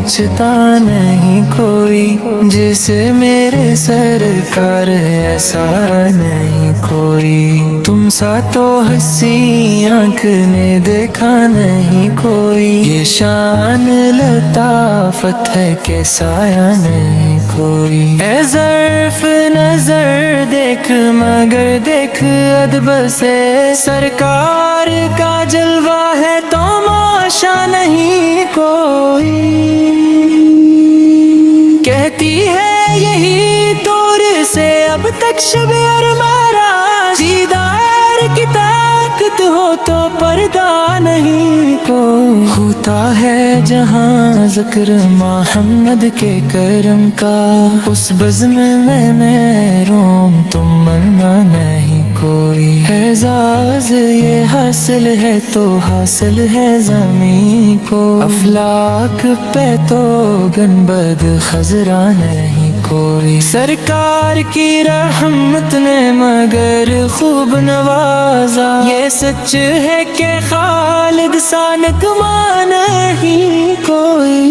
पूछता नहीं कोई, जिसे मेरे सरकार ऐसा नहीं कोई। तुम सा तो हंसी आँख ने देखा नहीं कोई, ये शान लताफत है कि साया नहीं कोई। ए ज़र्फ़ नजर देख मगर देख अदब से, सरकार का जलवा है तो माशा नहीं कोई। कहती है यही तौर से अब तक शब अरमारा, दीदार की ताकत हो तो पर्दा नहीं को। होता है जहाँ ज़िक्र मोहम्मद के करम का, उस बज़्म में मैं रोम तुम मरना नहीं कोई। एज़ाज़ ये हासिल है तो हासिल है ज़मीं को, अफलाक पे तो गनबद खजरा नहीं कोई। सरकार की रहमत ने मगर खूब नवाजा, ये सच है कि खालिद सा नगमा नहीं कोई।